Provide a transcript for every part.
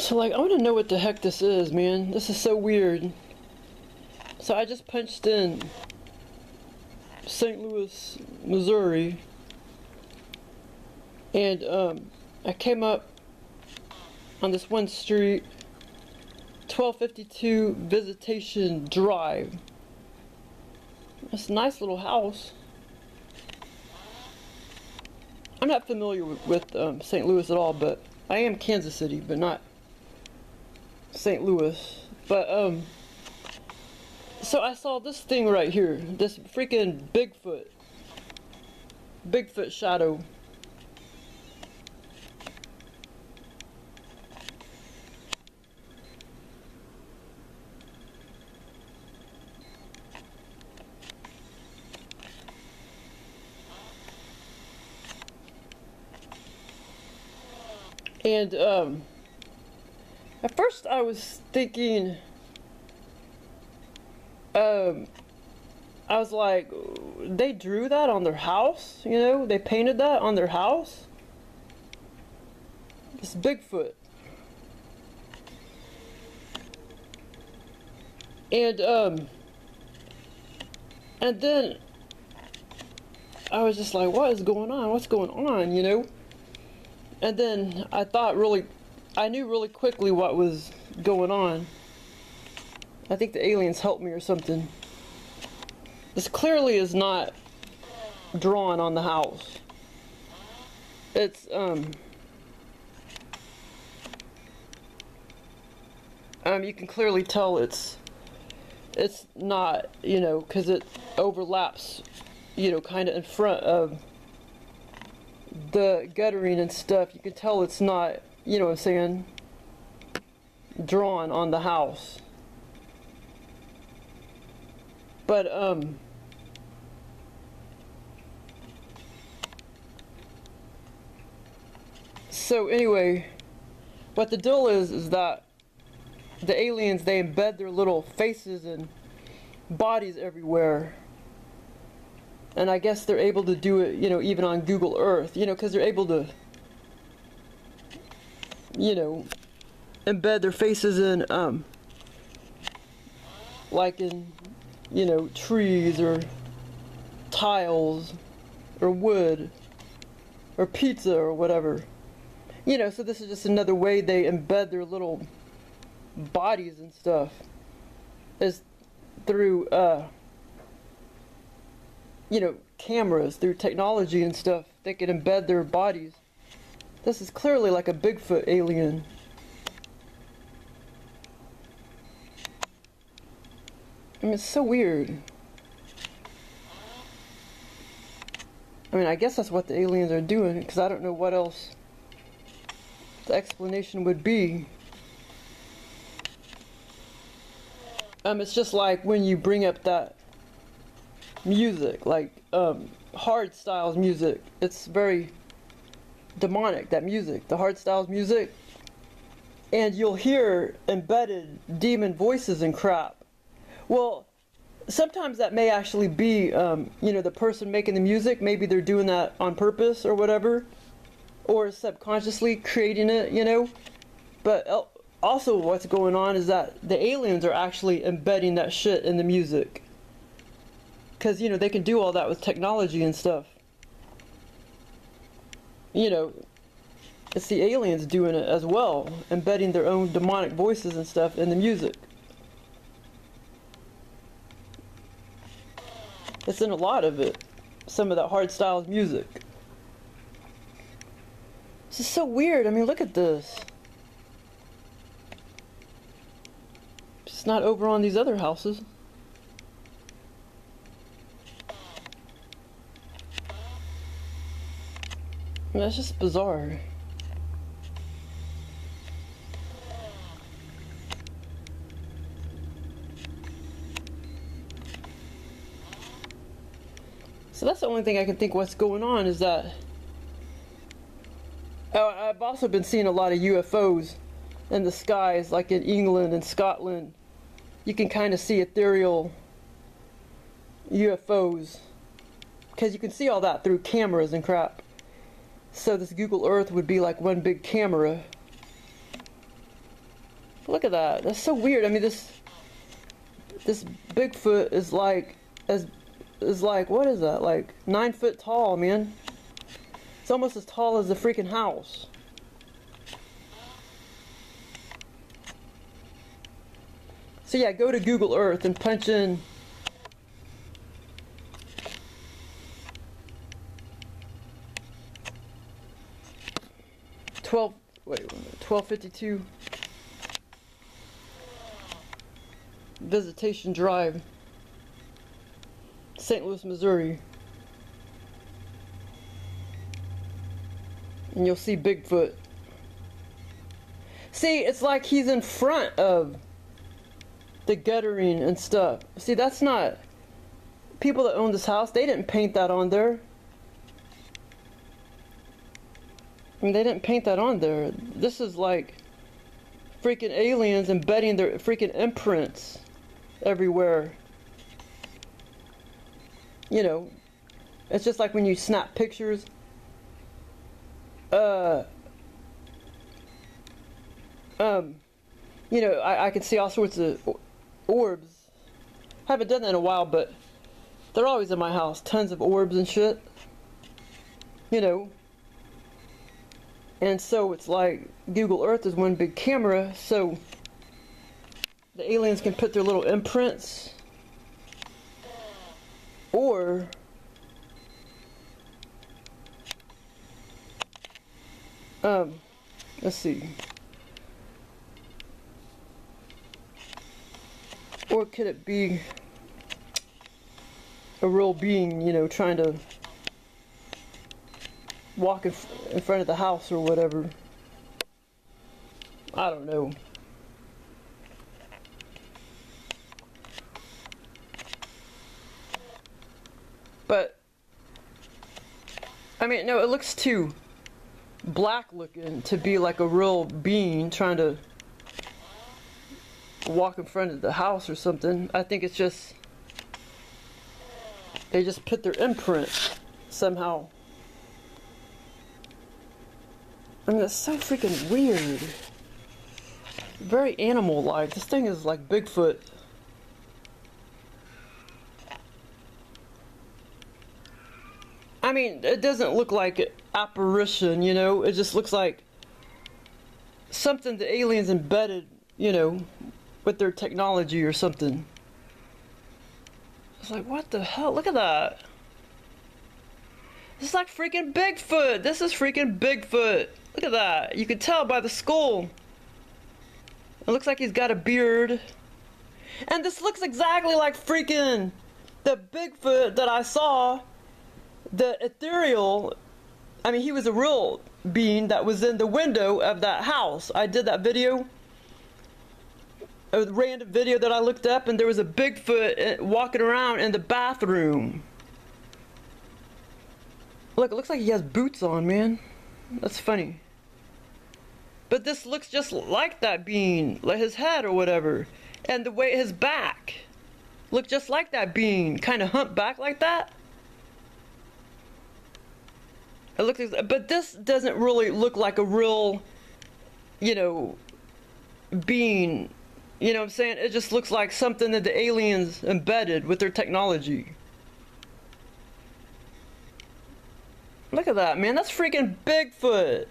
So like, I want to know what the heck this is, man. This is so weird. So I just punched in St. Louis, Missouri, and I came up on this one street, 1252 Visitation Drive. It's a nice little house. I'm not familiar with St. Louis at all, but I am Kansas City, but not St. Louis. But so I saw this thing right here, this freaking Bigfoot shadow. And at first I was thinking, I was like, they drew that on their house, you know? They painted that on their house? This Bigfoot. And then I was just like, what is going on? What's going on, you know? And then I knew really quickly what was going on. I think the aliens helped me or something. This clearly is not drawn on the house. It's, you can clearly tell it's not, you know, because it overlaps, you know, kind of in front of the guttering and stuff. You can tell it's not, you know what I'm saying, drawn on the house. But so anyway, what the deal is that the aliens, they embed their little faces and bodies everywhere. And I guess they're able to do it, you know, even on Google Earth, you know, because they're able to, you know, embed their faces in, like in, you know, trees or tiles or wood or pizza or whatever. You know, so this is just another way they embed their little bodies and stuff, is through, you know, cameras, through technology and stuff. They can embed their bodies. This is clearly like a Bigfoot alien. I mean, it's so weird. I mean, I guess that's what the aliens are doing, because I don't know what else the explanation would be. It's just like when you bring up that music, like hard styles music. It's very demonic, that music, the hard styles music. And you'll hear embedded demon voices and crap. Well, sometimes that may actually be, you know, the person making the music. Maybe they're doing that on purpose or whatever, or subconsciously creating it, you know. But also what's going on is that the aliens are actually embedding that shit in the music. Because, you know, they can do all that with technology and stuff. You know, it's the aliens doing it as well, embedding their own demonic voices and stuff in the music. It's in a lot of it, some of that hard styles music. This is so weird. I mean, look at this. It's not over on these other houses. I mean, that's just bizarre. So that's the only thing I can think what's going on is that I've also been seeing a lot of UFOs in the skies, like in England and Scotland. You can kind of see ethereal UFOs because you can see all that through cameras and crap. So this Google Earth would be like one big camera. Look at that. That's so weird. I mean, this Bigfoot is like what is that? Like 9 foot tall, man. It's almost as tall as the freaking house. So yeah, go to Google Earth and punch in 1252 Visitation Drive, St. Louis, Missouri. And you'll see Bigfoot. See, it's like he's in front of the guttering and stuff. See, that's not... People that own this house, they didn't paint that on there. I mean, they didn't paint that on there. This is like freaking aliens embedding their freaking imprints everywhere. You know, it's just like when you snap pictures. You know, I can see all sorts of orbs. I haven't done that in a while, but they're always in my house. Tons of orbs and shit. You know. And so it's like Google Earth is one big camera, so the aliens can put their little imprints. Or let's see. Or could it be a real being, you know, trying to walk in front of the house or whatever? I don't know. But I mean, no, it looks too black looking to be like a real being trying to walk in front of the house or something. I think it's just they just put their imprint somehow. I mean, that's so freaking weird. Very animal-like. This thing is like Bigfoot. I mean, it doesn't look like an apparition, you know? It just looks like something the aliens embedded, you know, with their technology or something. It's like, what the hell? Look at that. This is like freaking Bigfoot. This is freaking Bigfoot. Look at that. You can tell by the skull. It looks like he's got a beard. And this looks exactly like freaking the Bigfoot that I saw. The ethereal. I mean, he was a real being that was in the window of that house. I did that video. A random video that I looked up, and there was a Bigfoot walking around in the bathroom. Look, it looks like he has boots on, man. That's funny. But this looks just like that being, like his head or whatever. And the way his back looked just like that being, kind of humped back like that. It looks, but this doesn't really look like a real, you know, being. You know what I'm saying? It just looks like something that the aliens embedded with their technology. Look at that, man. That's freaking Bigfoot.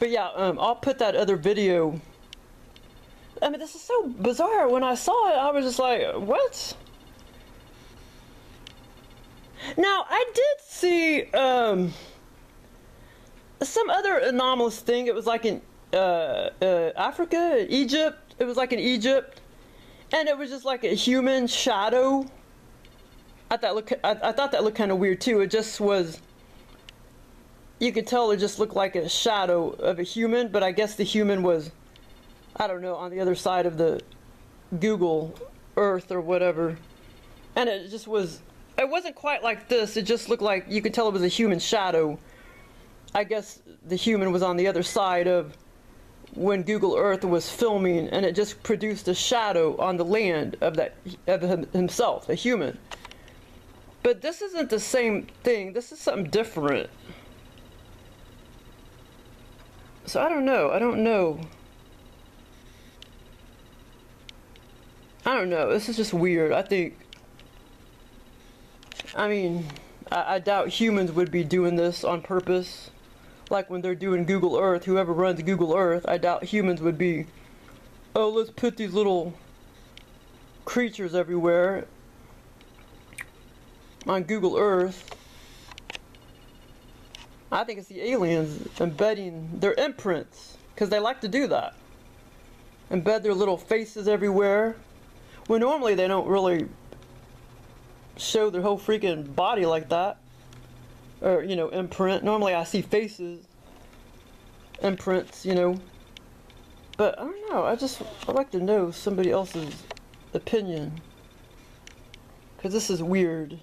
But yeah, I'll put that other video. I mean, this is so bizarre. When I saw it, I was just like, what? Now, I did see some other anomalous thing. It was like in Africa, Egypt. It was like in Egypt, and it was just like a human shadow. I thought that looked kind of weird too. It just was. You could tell it just looked like a shadow of a human, but I guess the human was, I don't know, on the other side of the Google Earth or whatever, and it just was. It wasn't quite like this. It just looked like you could tell it was a human shadow. I guess the human was on the other side of when Google Earth was filming, and it just produced a shadow on the land of himself, a human. But this isn't the same thing. This is something different. So I don't know. I don't know, this is just weird. I mean, I doubt humans would be doing this on purpose. Like when they're doing Google Earth, whoever runs Google Earth, I doubt humans would be, oh, let's put these little creatures everywhere on Google Earth. I think it's the aliens embedding their imprints, because they like to do that. Embed their little faces everywhere. When normally they don't really show their whole freaking body like that. Or, you know, imprint. Normally I see faces, imprints, you know. But I don't know, I'd like to know somebody else's opinion. Because this is weird.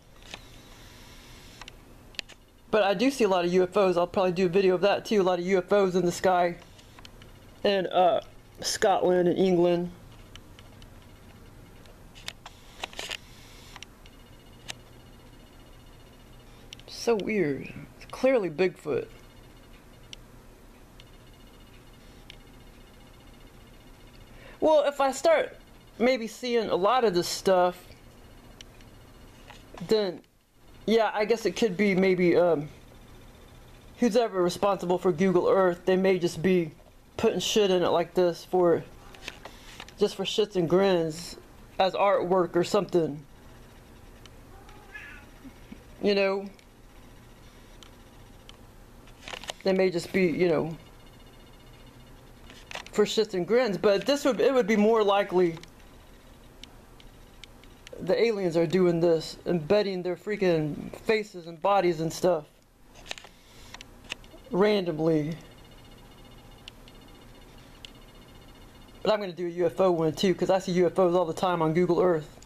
But I do see a lot of UFOs. I'll probably do a video of that too. A lot of UFOs in the sky. In Scotland and England. So weird. It's clearly Bigfoot. Well, if I start maybe seeing a lot of this stuff, then yeah, I guess it could be maybe who's ever responsible for Google Earth, they may just be putting shit in it like this for just for shits and grins as artwork or something. You know? They may just be, you know, for shits and grins, but it would be more likely the aliens are doing this, embedding their freaking faces and bodies and stuff randomly. But I'm going to do a UFO one too, because I see UFOs all the time on Google Earth.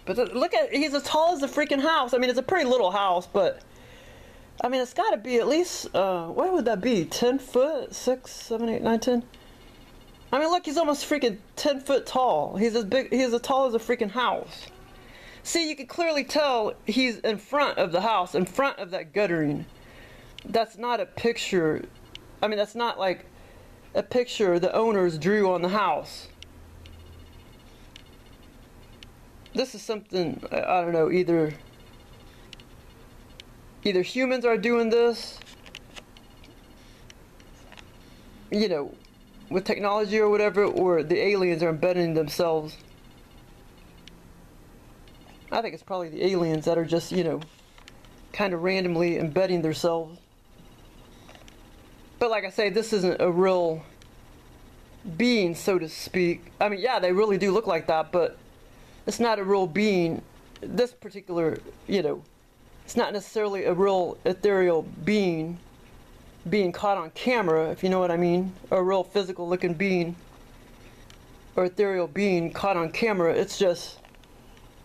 But look at, he's as tall as the freaking house. I mean, it's a pretty little house, but I mean, it's got to be at least, what would that be? 10 foot? 6, 7, 8, 9, 10? I mean, look, he's almost freaking 10 foot tall. He's as tall as a freaking house. See, you can clearly tell he's in front of the house, in front of that guttering. That's not a picture. I mean, that's not like a picture the owners drew on the house. This is something, I don't know, either humans are doing this, you know, with technology or whatever, or the aliens are embedding themselves. I think it's probably the aliens that are just, you know, kind of randomly embedding themselves. But like I say, this isn't a real being, so to speak. I mean, yeah, they really do look like that, but it's not a real being. This particular, you know, it's not necessarily a real ethereal being caught on camera, if you know what I mean. A real physical looking being or ethereal being caught on camera. It's just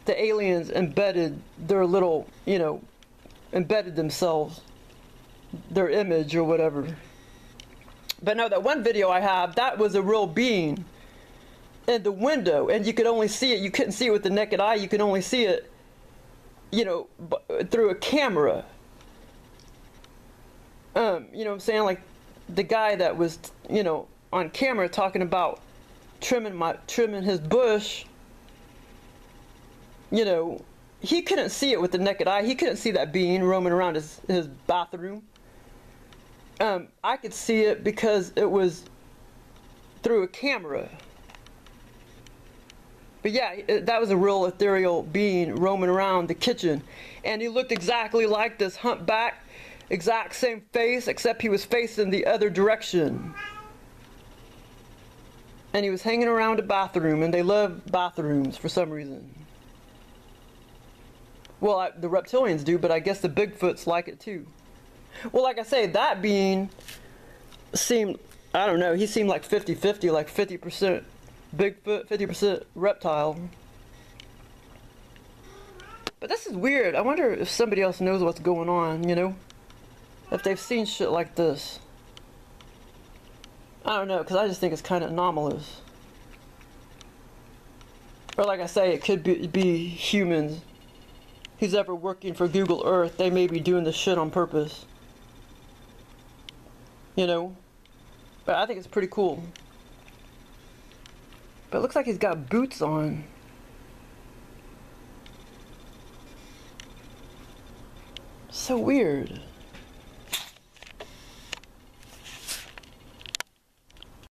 the aliens embedded their little, you know, embedded themselves, their image or whatever. But no, that one video I have, that was a real being in the window, and you could only see it. You couldn't see it with the naked eye. You could only see it, you know, through a camera. You know what I'm saying? Like the guy that was, you know, on camera talking about trimming his bush. You know, he couldn't see it with the naked eye. He couldn't see that being roaming around his bathroom. I could see it because it was through a camera. But yeah, that was a real ethereal being roaming around the kitchen. And he looked exactly like this humpback, exact same face, except he was facing the other direction. And he was hanging around a bathroom, and they love bathrooms for some reason. Well, the reptilians do, but I guess the Bigfoots like it too. Well, like I say, that being seemed, I don't know, he seemed like 50-50, like 50% Bigfoot, 50% reptile. But this is weird. I wonder if somebody else knows what's going on, you know? If they've seen shit like this. I don't know, because I just think it's kind of anomalous. Or like I say, it could be humans. Who's ever working for Google Earth, they may be doing this shit on purpose. You know? But I think it's pretty cool. But it looks like he's got boots on. So weird.